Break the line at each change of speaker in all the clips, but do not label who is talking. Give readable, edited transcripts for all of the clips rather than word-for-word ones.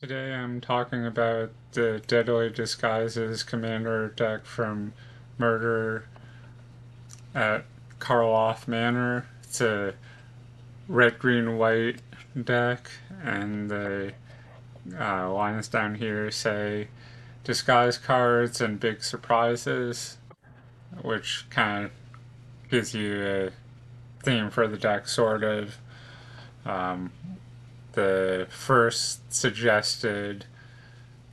Today I'm talking about the Deadly Disguises Commander deck from Murder at Karlov Manor. It's a red, green, white deck, and the lines down here say disguise cards and big surprises, which kind of gives you a theme for the deck, sort of. Um, the first suggested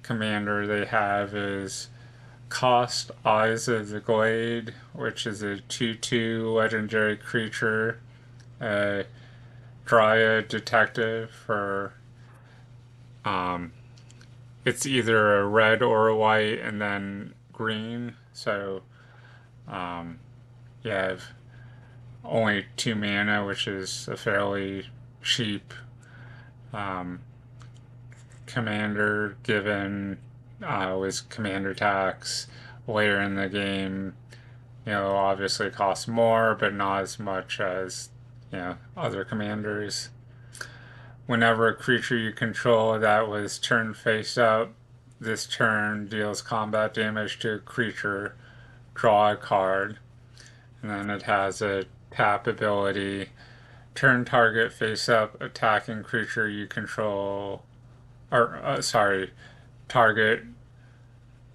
commander they have is Cost Eyes of the Glade, which is a 2/2 legendary creature, a Dryad detective for um, it's either a red or a white and then green. So um, you have only 2 mana, which is a fairly cheap um, commander given with commander tax later in the game. Obviously costs more, but not as much as, other commanders. Whenever a creature you control that was turned face up, this turn deals combat damage to a creature, draw a card, and then it has a tap ability. Turn target face up attacking creature you control, or target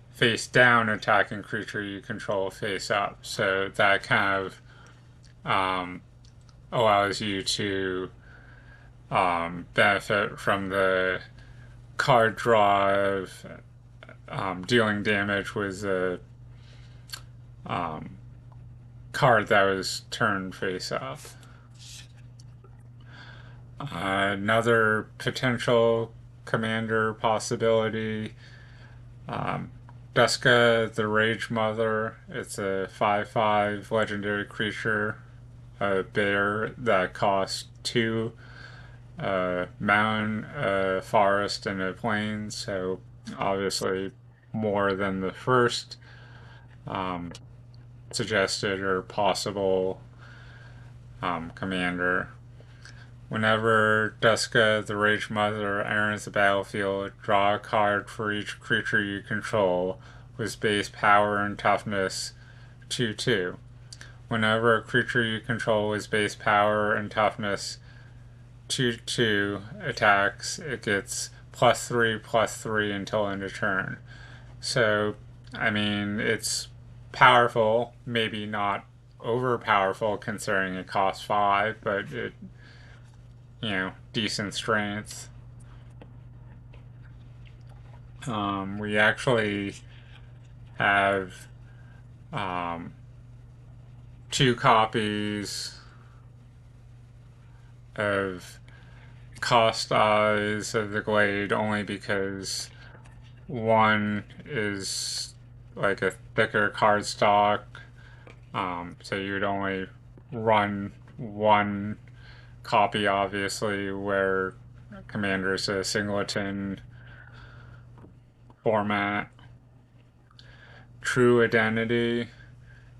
face down attacking creature you control face up. So that kind of um, allows you to benefit from the card draw of dealing damage with a um, card that was turned face up. Another potential commander possibility, um, Duska the Rage Mother. It's a 5/5 legendary creature, a bear that costs 2 mountain, a forest, and a plain, so obviously more than the first um, suggested or possible commander. Whenever Duska, the Rage Mother, enters the battlefield, draw a card for each creature you control with base power and toughness 2/2. Whenever a creature you control with base power and toughness 2/2 attacks, it gets +3/+3 until end of turn. So, I mean, it's powerful, maybe not over powerful considering it costs 5, but decent strength. We actually have um, 2 copies of Cost Eyes of the Glade only because one is like a thicker cardstock, so you would only run one copy, obviously, where Commander's a singleton format. True Identity.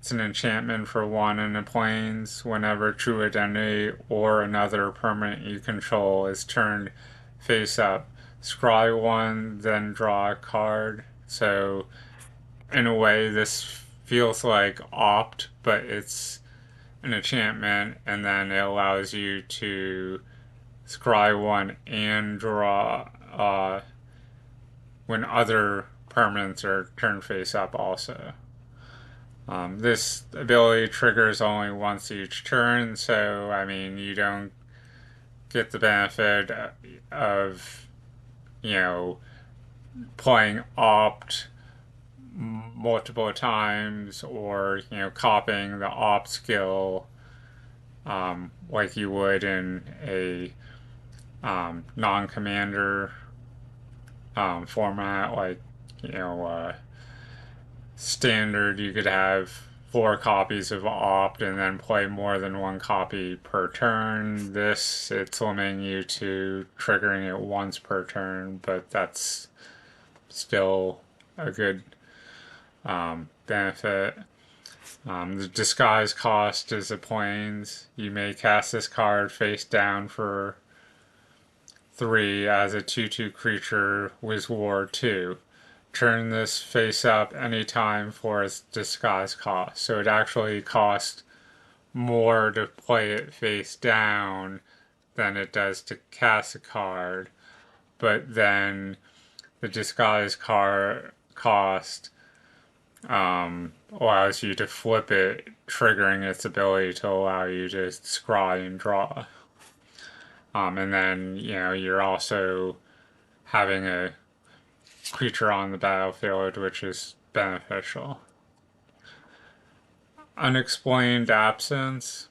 It's an enchantment for 1 in the plains. Whenever True Identity or another permanent you control is turned face up, scry 1, then draw a card. So, in a way, this feels like Opt, but it's an enchantment, and then it allows you to scry 1 and draw when other permanents are turned face up also. This ability triggers only once each turn, so I mean, you don't get the benefit of, you know, playing Opt multiple times or, copying the Opt skill like you would in a non commander format, like, you know, standard, you could have 4 copies of Opt and then play more than 1 copy per turn. This, it's limiting you to triggering it once per turn, but that's still a good benefit. The disguise cost is a plains. You may cast this card face down for 3 as a 2/2 creature with War 2. Turn this face up anytime for its disguise cost. So it actually costs more to play it face down than it does to cast a card. But then the disguise card cost allows you to flip it, triggering its ability to allow you to scry and draw. And then, you're also having a creature on the battlefield, which is beneficial. Unexplained Absence.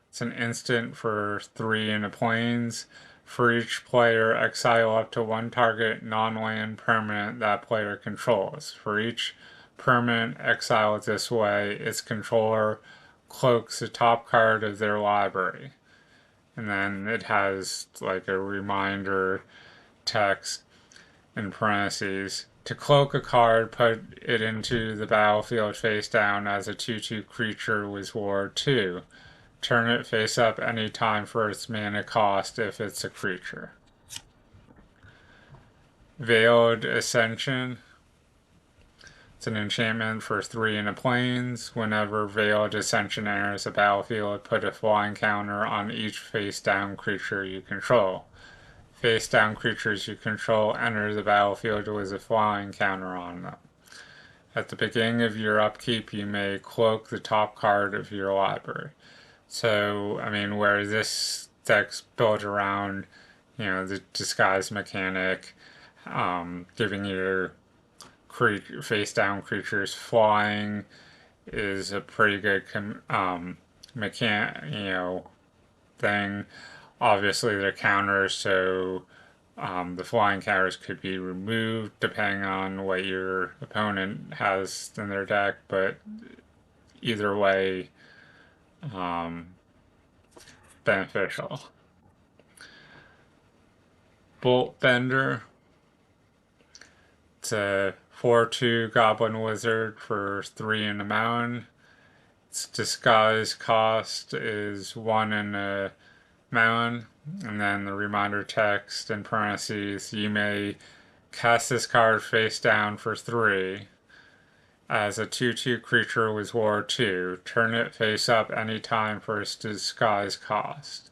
It's an instant for 3 in the plains. For each player, exile up to one target non-land permanent that player controls. For each permanent exiled this way, its controller cloaks the top card of their library. And then it has like a reminder text in parentheses. To cloak a card, put it into the battlefield face down as a 2/2 creature with Ward 2. Turn it face up any time for its mana cost if it's a creature. Veiled Ascension. It's an enchantment for 3 in the plains. Whenever Veiled Ascension enters the battlefield, put a flying counter on each face down creature you control. Face down creatures you control enter the battlefield with a flying counter on them. At the beginning of your upkeep, you may cloak the top card of your library. So, where this deck's built around, the disguise mechanic, giving your face down creatures flying is a pretty good thing. Obviously, they're counters, so the flying counters could be removed depending on what your opponent has in their deck, but either way, beneficial. Bolt Bender. It's a 4/2 Goblin Wizard for 3 in the mountain. Its disguise cost is 1 in the mountain, and then the reminder text in parentheses, you may cast this card face down for 3 as a 2/2 creature with War 2. Turn it face up anytime for its disguise cost.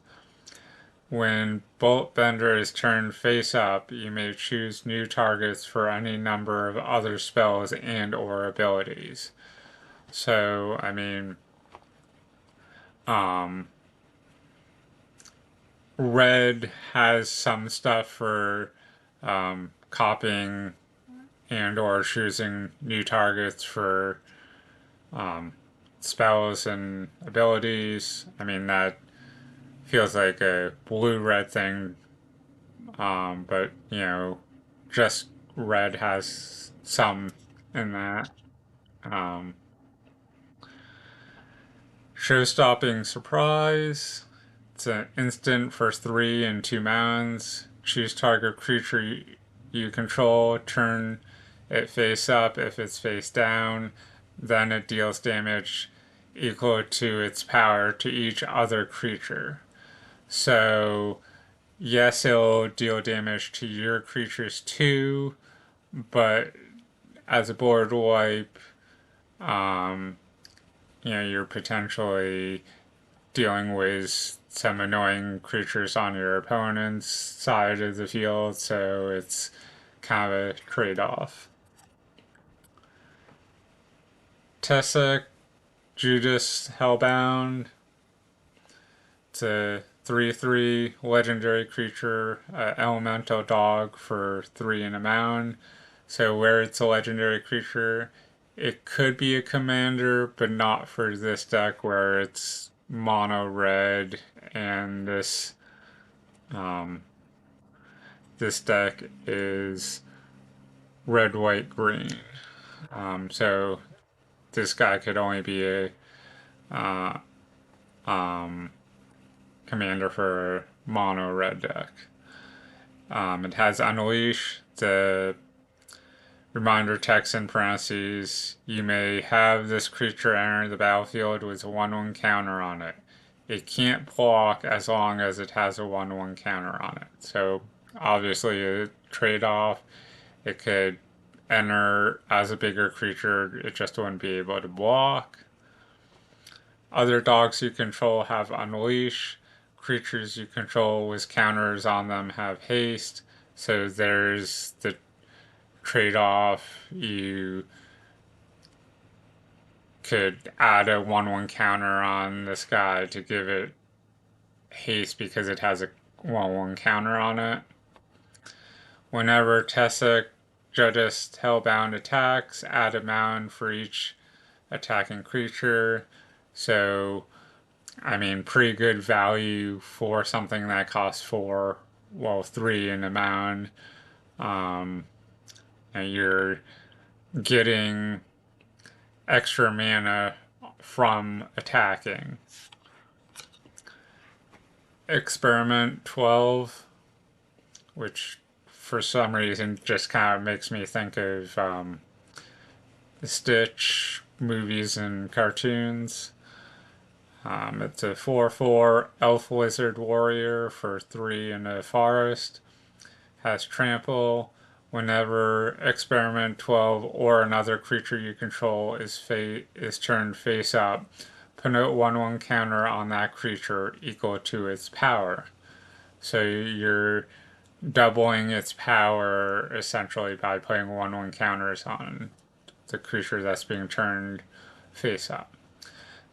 When Bolt Bender is turned face up, you may choose new targets for any number of other spells and or abilities. So, red has some stuff for copying and or choosing new targets for spells and abilities. That feels like a blue-red thing, but just red has some in that. Show-stopping Surprise. It's an instant for 3 and 2 mounds. Choose target creature you control. Turn it face up if it's face down. Then it deals damage equal to its power to each other creature. So, yes, it'll deal damage to your creatures too, but as a board wipe, you're potentially dealing with some annoying creatures on your opponent's side of the field, so it's kind of a trade-off. Tessa, Judas Hellbound. It's a 3/3 legendary creature, elemental dog for 3 in a mound. So where it's a legendary creature, it could be a commander, but not for this deck where it's mono red and this deck is red, white, green. So this guy could only be a commander for a mono red deck. It has Unleash, the reminder text in parentheses, you may have this creature enter the battlefield with a 1/1 counter on it. It can't block as long as it has a 1/1 counter on it. So obviously a trade off. It could enter as a bigger creature, it just wouldn't be able to block. Other dogs you control have Unleash. Creatures you control with counters on them have Haste. So there's the trade off. You could add a 1/1 counter on this guy to give it haste because it has a 1/1 counter on it. Whenever Tessa Judis Hellbound attacks, add a mound for each attacking creature. So, I mean, pretty good value for something that costs 4, well, 3 in a mound. Um, and you're getting extra mana from attacking. Experiment 12, which for some reason just kind of makes me think of Stitch movies and cartoons. It's a 4/4 elf lizard warrior for 3 in a forest. Has trample. Whenever experiment 12 or another creature you control is turned face up, put a 1/1 counter on that creature equal to its power. So you're doubling its power essentially by putting 1/1 counters on the creature that's being turned face up.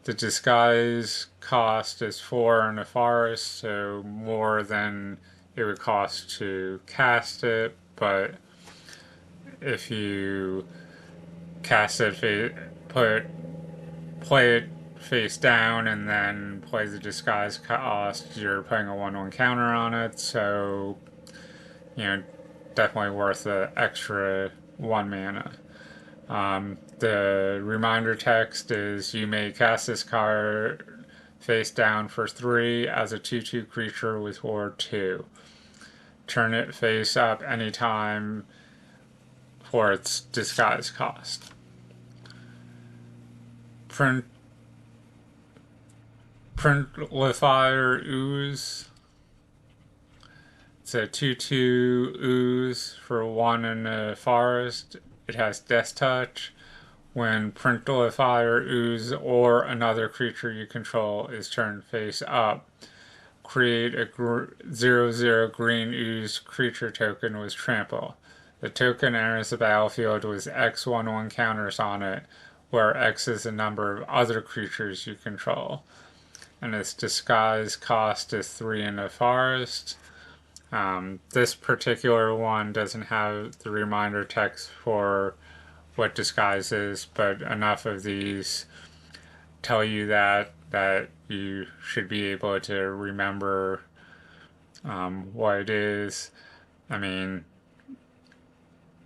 The disguise cost is 4 in a forest, so more than it would cost to cast it, but if you cast it, play it face down and then play the disguise cost, you're putting a 1/1 counter on it, so you know, definitely worth the extra 1 mana. The reminder text is you may cast this card face down for 3 as a 2/2 creature with Ward 2. Turn it face up anytime for its disguise cost. Print Printlifier Ooze. It's a 2/2 ooze for 1 in a forest. It has Death Touch. When Printlifier Ooze or another creature you control is turned face up, create a 0/0 green ooze creature token with trample. The token enters the battlefield with X 1/1 counters on it, where X is the number of other creatures you control. And its disguise cost is 3 in a forest. This particular one doesn't have the reminder text for what disguise is, but enough of these tell you that you should be able to remember what it is. I mean,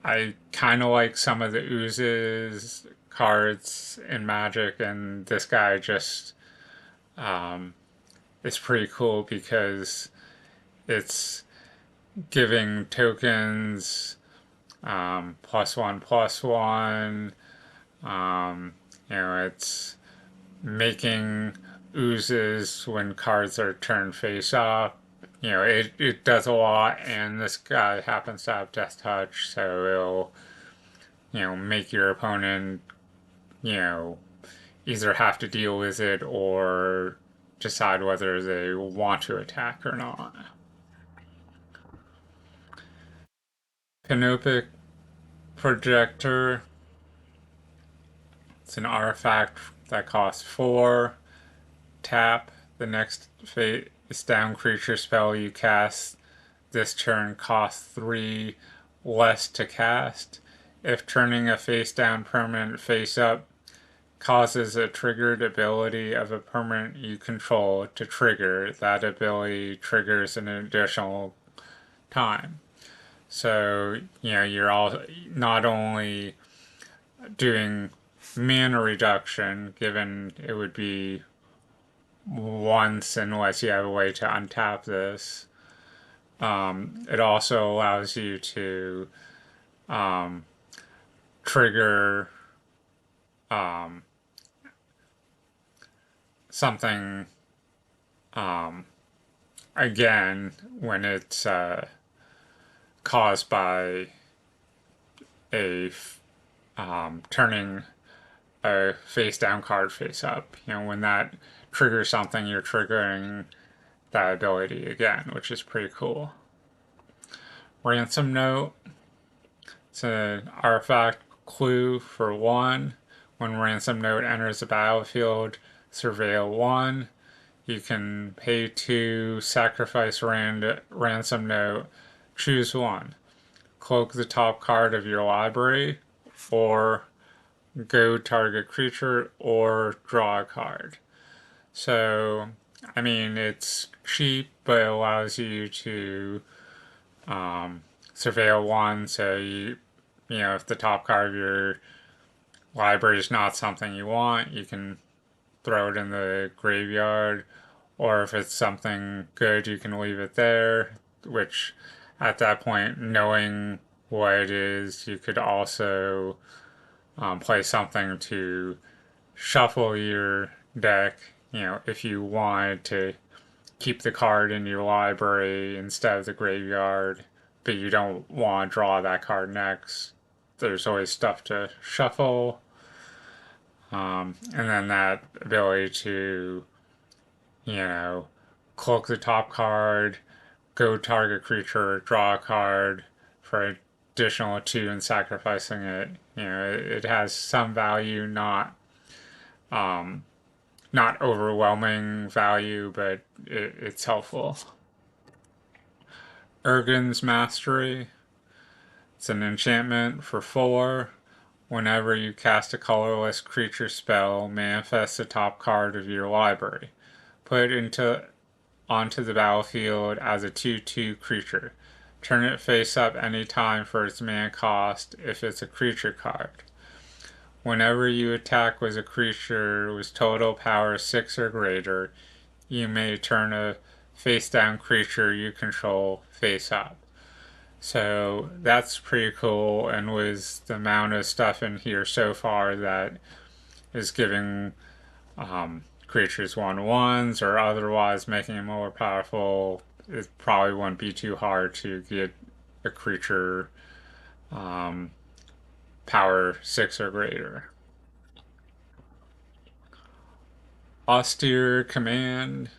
I kind of like some of the oozes cards in Magic, and this guy just is pretty cool because it's giving tokens +1/+1. It's making oozes when cards are turned face up. It does a lot, and this guy happens to have Death Touch, so make your opponent, you know, either have to deal with it or decide whether they want to attack or not. Canopic Projector. It's an artifact that costs 4. Tap. The next face down creature spell you cast this turn costs 3 less to cast. If turning a face down permanent face up causes a triggered ability of a permanent you control to trigger, that ability triggers an additional time. So, you're all not only doing mana reduction, given it would be once unless you have a way to untap this. It also allows you to trigger something again when it's caused by a turning a face down card face up. You know, when that triggers something, you're triggering that ability again, which is pretty cool. Ransom Note. It's an artifact clue for 1. When Ransom Note enters the battlefield, surveil 1. You can pay 2, sacrifice Ransom Note, choose 1. Cloak the top card of your library, or go target creature, or draw a card. So, I mean, it's cheap, but it allows you to surveil 1, so you know, if the top card of your library is not something you want, you can throw it in the graveyard, or if it's something good, you can leave it there, which at that point, knowing what it is, you could also play something to shuffle your deck, you know, if you wanted to keep the card in your library instead of the graveyard, but you don't want to draw that card next. There's always stuff to shuffle. And then that ability to, you know, cloak the top card, go target creature, draw a card for additional 2 and sacrificing it. You know, it has some value, not overwhelming value, but it's helpful. Urgen's Mastery. It's an enchantment for 4. Whenever you cast a colorless creature spell, manifest the top card of your library. Put it onto the battlefield as a 2/2 creature. Turn it face up any time for its mana cost if it's a creature card. Whenever you attack with a creature with total power 6 or greater, you may turn a face down creature you control face up. So that's pretty cool, and with the amount of stuff in here so far that is giving creatures 1/1s or otherwise making them more powerful, it probably wouldn't be too hard to get a creature power 6 or greater. Austere Command.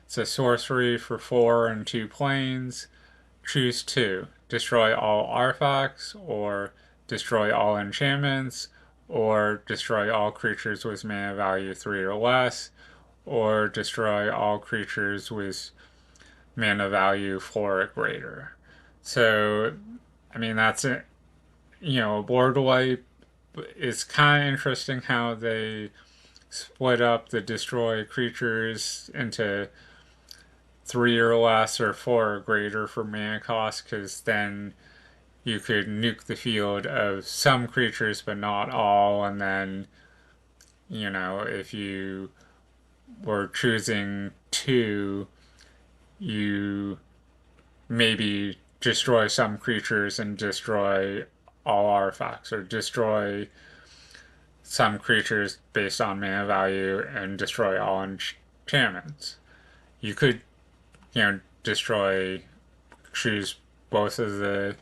It's a sorcery for 4 and 2 planes. Choose 2. Destroy all artifacts, or destroy all enchantments, or destroy all creatures with mana value 3 or less, or destroy all creatures with mana value 4 or greater. So, I mean, that's it. You know, a board wipe. It's kind of interesting how they split up the destroy creatures into 3 or less or 4 or greater for mana cost, because then you could nuke the field of some creatures but not all, and then, you know, if you were choosing 2, you maybe destroy some creatures and destroy all artifacts, or destroy some creatures based on mana value and destroy all enchantments. You could, you know, choose both of the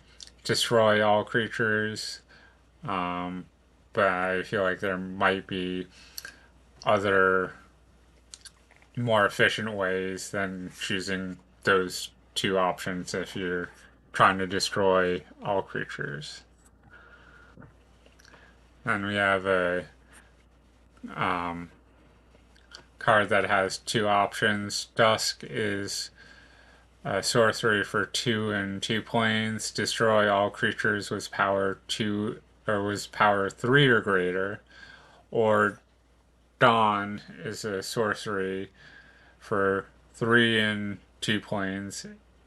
destroy all creatures, but I feel like there might be other more efficient ways than choosing those 2 options if you're trying to destroy all creatures. And we have a card that has 2 options. Dusk is a sorcery for 2 and 2 planes. Destroy all creatures with power 2 or with power 3 or greater. Or Dawn is a sorcery for 3 and 2 planes.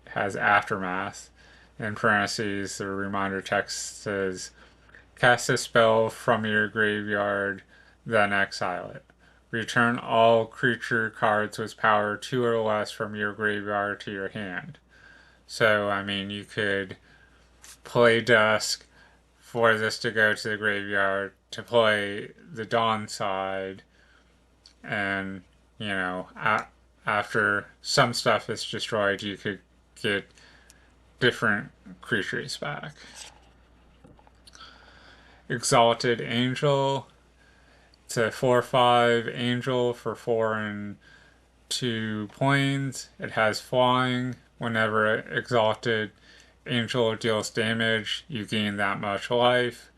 Has Aftermath. In parentheses, the reminder text says, cast a spell from your graveyard, then exile it. Return all creature cards with power 2 or less from your graveyard to your hand. So, I mean, you could play Dusk for this to go to the graveyard, to play the Dawn side, and, you know, after some stuff is destroyed, you could get different creatures back. Exalted Angel. It's a 4/5 angel for 4 and 2 planes. It has flying. Whenever Exalted Angel deals damage, you gain that much life.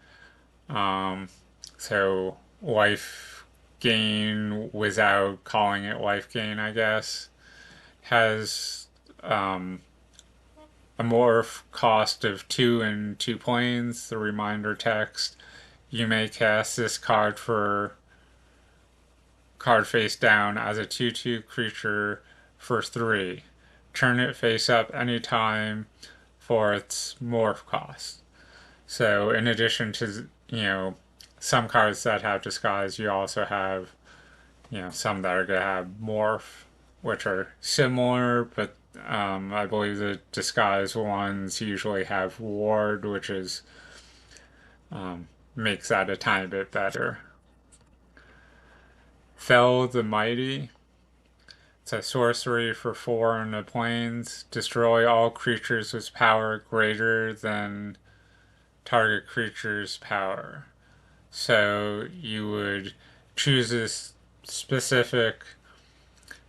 Um, so life gain without calling it life gain, I guess. Has um, a morph cost of 2 and 2 planes. The reminder text. You may cast this card face down as a 2/2 creature for 3. Turn it face up anytime for its morph cost. So in addition to, some cards that have disguise, you also have, some that are going to have morph, which are similar, but I believe the disguise ones usually have ward, which is makes that a tiny bit better. Fell the Mighty. It's a sorcery for 4 in the plains. Destroy all creatures with power greater than target creature's power. So you would choose this specific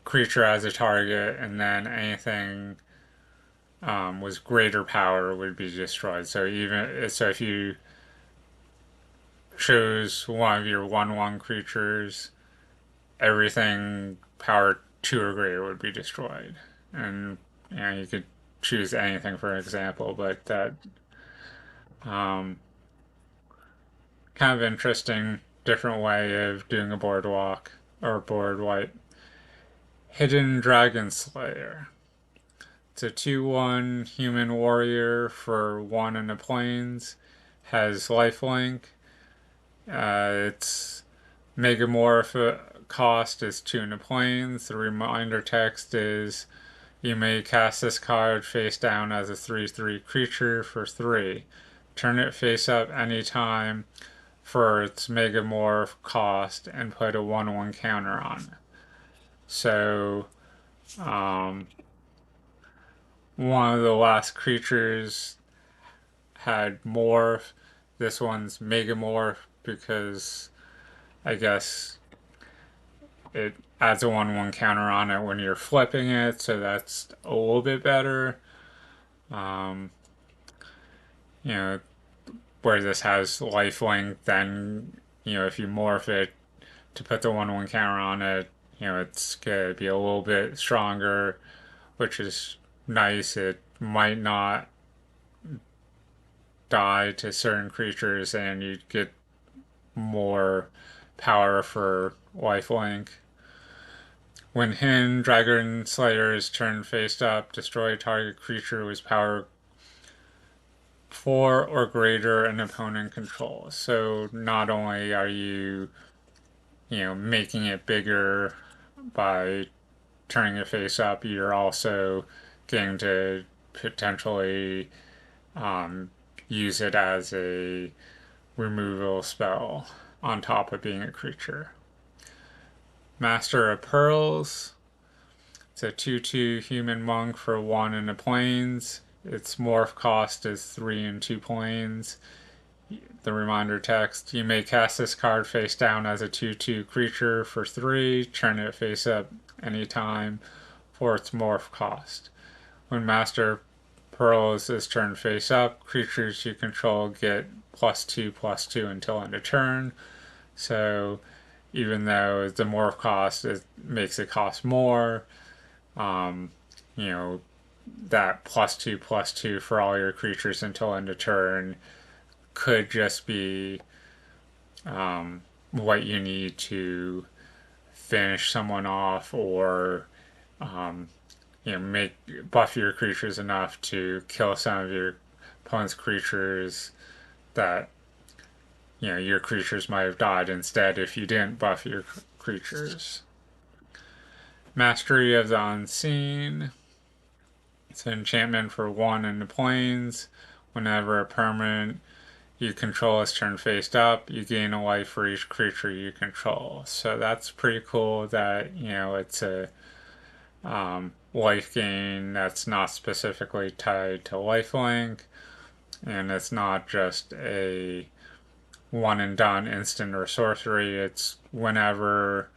creature as a target, and then anything with greater power would be destroyed. So if you chose one of your 1/1 creatures, everything power 2 or greater would be destroyed. And you could choose anything for an example, but that um, kind of interesting, different way of doing a boardwalk or board wipe. Hidden Dragon Slayer. It's a 2/1 human warrior for 1 in the plains. Has lifelink. Its Megamorph cost is 2 in the plains. The reminder text is you may cast this card face down as a 3/3 creature for 3. Turn it face up anytime for its Megamorph cost and put a 1/1 counter on it. So, one of the last creatures had Morph. This one's Megamorph because I guess it adds a 1/1 counter on it when you're flipping it, so that's a little bit better. Um, you know, where this has lifelink, then, if you morph it to put the 1/1 counter on it, it's gonna be a little bit stronger, which is nice. It might not die to certain creatures, and you get more power for lifelink. When Hin Dragon Slayer is turned face up, destroy target creature with power 4 or greater an opponent controls. So not only are you, making it bigger by turning it face up, you're also getting to potentially use it as a removal spell on top of being a creature. Master of Pearls. It's a 2/2 human monk for 1 in the plains. Its morph cost is 3 and 2 planes. The reminder text, you may cast this card face down as a 2/2 creature for 3, turn it face up anytime for its morph cost. When Master Pearls is turned face up, creatures you control get +2/+2 until end of turn. So even though the morph cost makes it cost more, um, you know, that +2/+2 for all your creatures until end of turn could just be what you need to finish someone off, or make buff your creatures enough to kill some of your opponent's creatures that your creatures might have died instead if you didn't buff your creatures. Mastery of the Unseen. It's an enchantment for 1 in the plains. Whenever a permanent you control is turned face up, you gain a life for each creature you control. So that's pretty cool that, it's a life gain that's not specifically tied to lifelink, and it's not just a one and done instant or sorcery. It's whenever,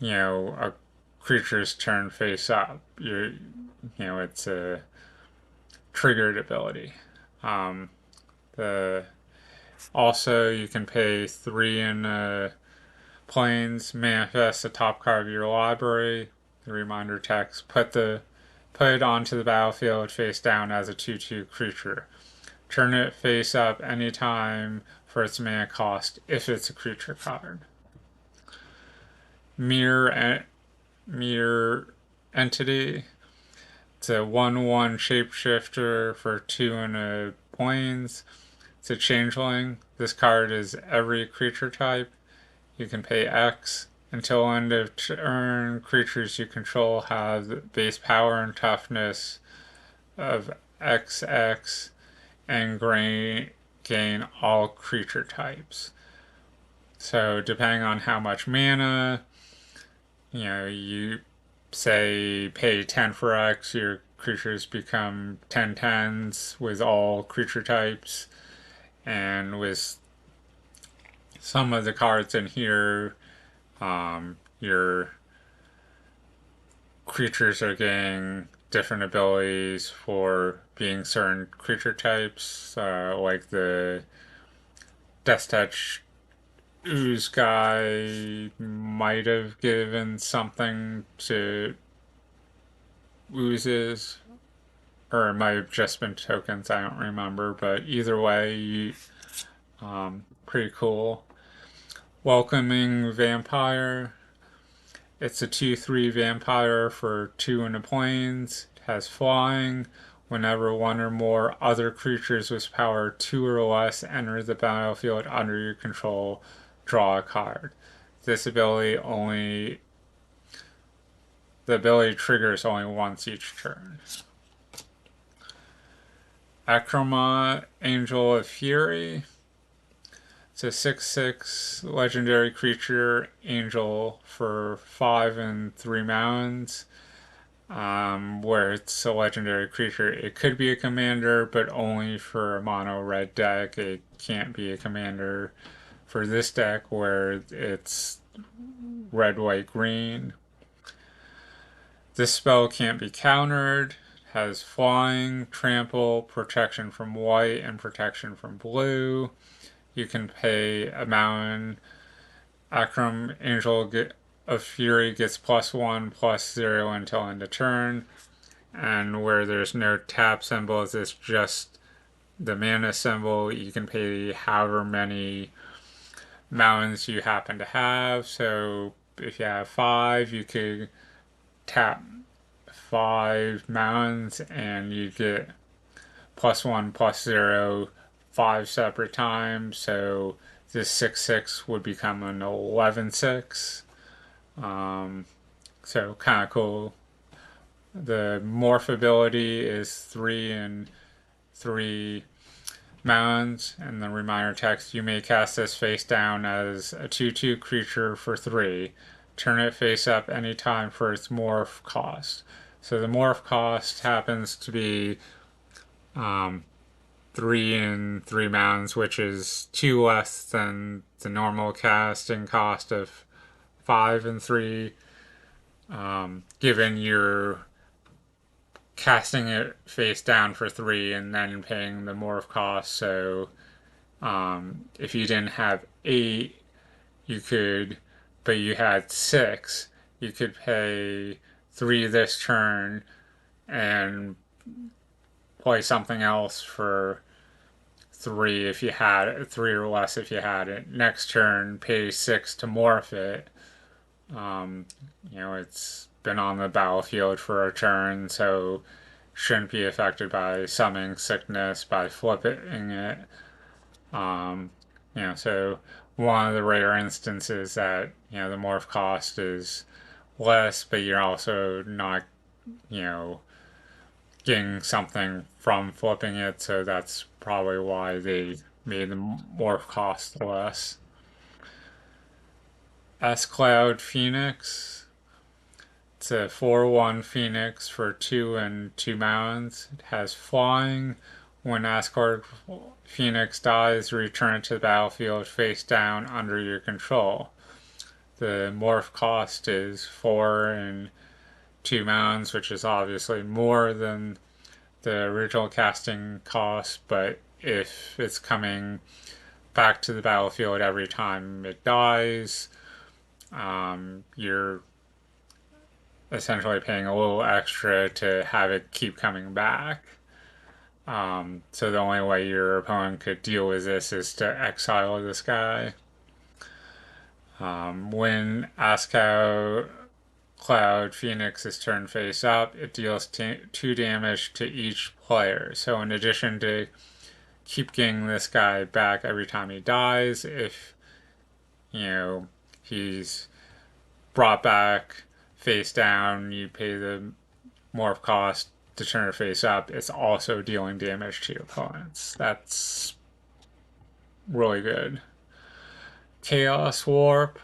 a creature's turn face up. It's a triggered ability. Um, the Also, you can pay 3 in planes, manifest the top card of your library. The reminder text: put it onto the battlefield face down as a 2/2 creature. Turn it face up anytime for its mana cost if it's a creature card. Mirror Entity. It's a 1/1 shapeshifter for 2 in a planes. It's a changeling. This card is every creature type. You can pay X. Until end of turn, creatures you control have base power and toughness of XX and gain all creature types. So depending on how much mana, you say pay 10 for X, your creatures become 10/10s with all creature types. And with some of the cards in here, your creatures are getting different abilities for being certain creature types, like the Death Touch Ooze guy might have given something to oozes, or it might have just been tokens, I don't remember, but either way, pretty cool. Welcoming Vampire. It's a 2/3 vampire for 2 in the plains. It has flying. Whenever one or more other creatures with power 2 or less enter the battlefield under your control, draw a card. This ability only the ability triggers only once each turn. Akroma, Angel of Fury. It's a 6/6 legendary creature, angel, for 5 and 3 mounds. Where it's a legendary creature. It could be a commander, but only for a mono red deck. It can't be a commander for this deck where it's red, white, green. This spell can't be countered. It has flying, trample, protection from white, and protection from blue. You can pay a mountain. Akram Angel of Fury gets +1/+0 until end of turn. And where there's no tap symbols, it's just the mana symbol. You can pay however many mountains you happen to have. So if you have 5, you could tap 5 mountains and you get +1/+0 5 separate times. So this 6/6 would become an 11/6. So kind of cool. The morph ability is 3 and 3 mounds, and the reminder text: you may cast this face down as a 2/2 creature for 3. Turn it face up anytime for its morph cost. So the morph cost happens to be 3 and 3 mounds, which is 2 less than the normal casting cost of 5 and 3. Given your casting it face down for 3 and then paying the morph cost. So if you didn't have 8, you could, but you had 6, you could pay 3 this turn and play something else for 3 if you had it, 3 or less if you had it. Next turn, pay 6 to morph it. It's been on the battlefield for a turn, so shouldn't be affected by summoning sickness by flipping it. So one of the rare instances that, the morph cost is less, but you're also not, getting something from flipping it, so that's probably why they made the morph cost less. S Cloud Phoenix. It's a 4/1 Phoenix for 2 and 2 mounds. It has flying. When Asgard Phoenix dies, return it to the battlefield face down under your control. The morph cost is 4 and 2 mounds, which is obviously more than the original casting cost, but if it's coming back to the battlefield every time it dies, you're essentially paying a little extra to have it keep coming back. So the only way your opponent could deal with this is to exile this guy. When Ascow Cloud Phoenix is turned face up, it deals 2 damage to each player. So in addition to keep getting this guy back every time he dies, if he's brought back face down, you pay the morph cost to turn it face up. It's also dealing damage to your opponents. That's really good. Chaos Warp.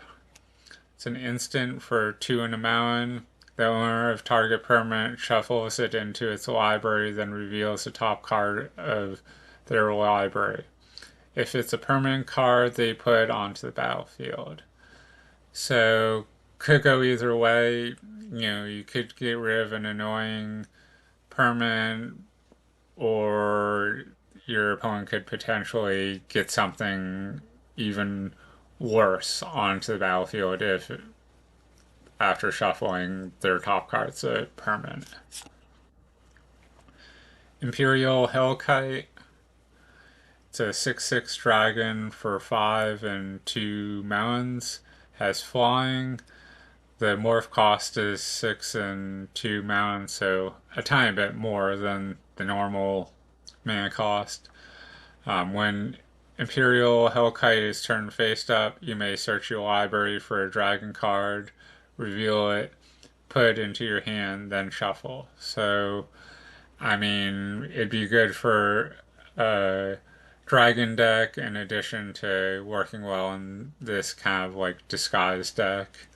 It's an instant for 2 and a mountain. The owner of target permanent shuffles it into its library, then reveals the top card of their library. If it's a permanent card, they put it onto the battlefield. So could go either way. You could get rid of an annoying permanent, or your opponent could potentially get something even worse onto the battlefield if after shuffling their top cards a permanent. Imperial Hellkite. It's a 6/6 dragon for 5 and 2 mountains. Has flying. The morph cost is 6 and 2 mountains, so a tiny bit more than the normal mana cost. When Imperial Hellkite is turned face up, you may search your library for a dragon card, reveal it, put it into your hand, then shuffle. So, I mean, it'd be good for a dragon deck in addition to working well in this kind of like disguise deck.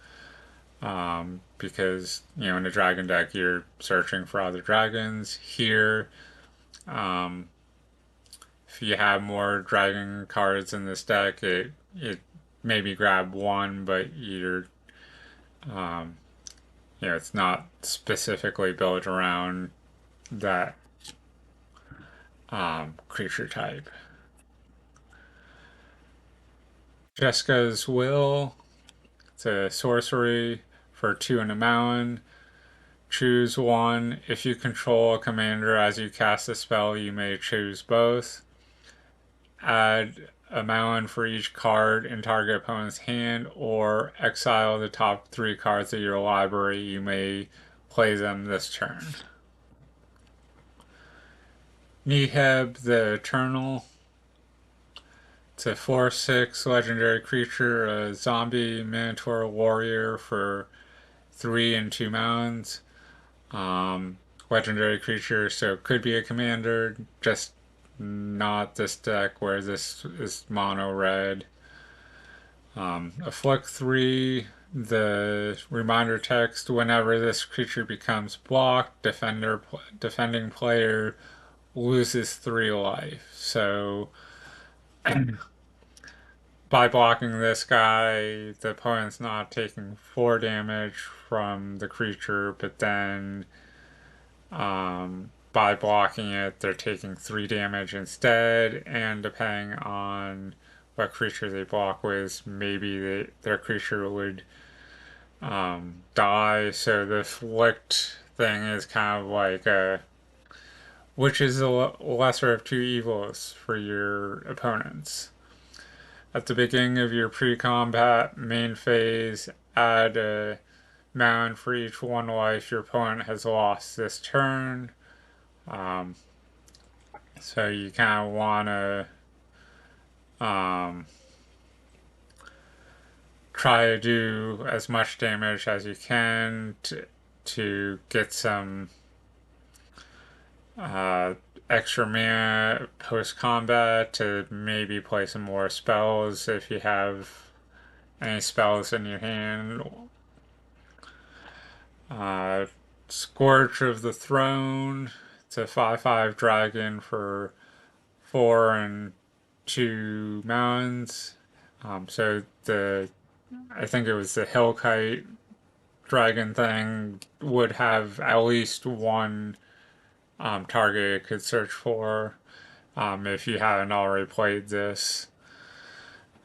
Because, in a dragon deck, you're searching for other dragons. Here, if you have more dragon cards in this deck, it maybe grab one, but um, it's not specifically built around that creature type. Jessica's Will. It's a sorcery for 2 and a mountain. Choose one. If you control a commander as you cast a spell, you may choose both. Add a mountain for each card in target opponent's hand, or exile the top 3 cards of your library. You may play them this turn. Neheb the Eternal. It's a 4/6 legendary creature, a zombie minotaur warrior for 3 and 2 mountains. Legendary creature, so it could be a commander, just not this deck where this is mono red. Afflict 3, the reminder text: whenever this creature becomes blocked, defending player loses 3 life. So by blocking this guy, the opponent's not taking 4 damage from the creature, but then by blocking it, they're taking 3 damage instead, and depending on what creature they block with, maybe their creature would die. So the flicked thing is kind of like which is the lesser of 2 evils for your opponents. At the beginning of your pre-combat main phase, add a mountain for each 1 life your opponent has lost this turn. So you kind of want to try to do as much damage as you can to get some extra mana post combat, to maybe play some more spells if you have any spells in your hand. Uh, Scorch of the Throne. It's a 5/5 dragon for 4 and 2 mountains. So I think it was the Hellkite dragon thing would have at least one target it could search for if you haven't already played this.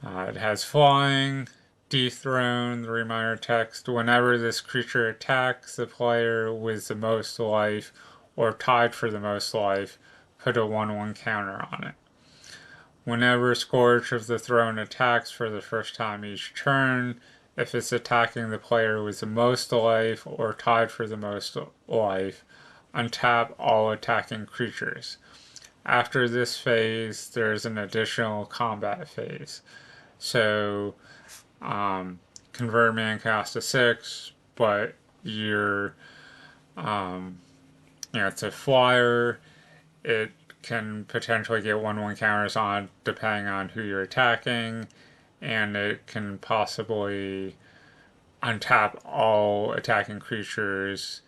It has flying, dethrone, the reminder text. Whenever this creature attacks the player with the most life or tied for the most life, put a 1/1 counter on it. Whenever Scourge of the Throne attacks for the first time each turn, if it's attacking the player with the most life or tied for the most life, untap all attacking creatures. After this phase, there's an additional combat phase. So, um, convert man cost to 6, but you're, um, it's a flyer. It can potentially get 1/1 counters on depending on who you're attacking, and it can possibly untap all attacking creatures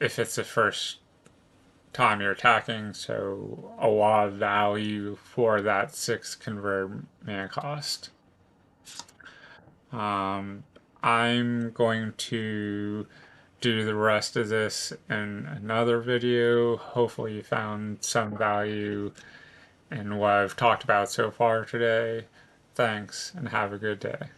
if it's the first time you're attacking. So, a lot of value for that 6 convert mana cost. Um, I'm going to do the rest of this in another video. Hopefully, you found some value in what I've talked about so far today. Thanks, and have a good day.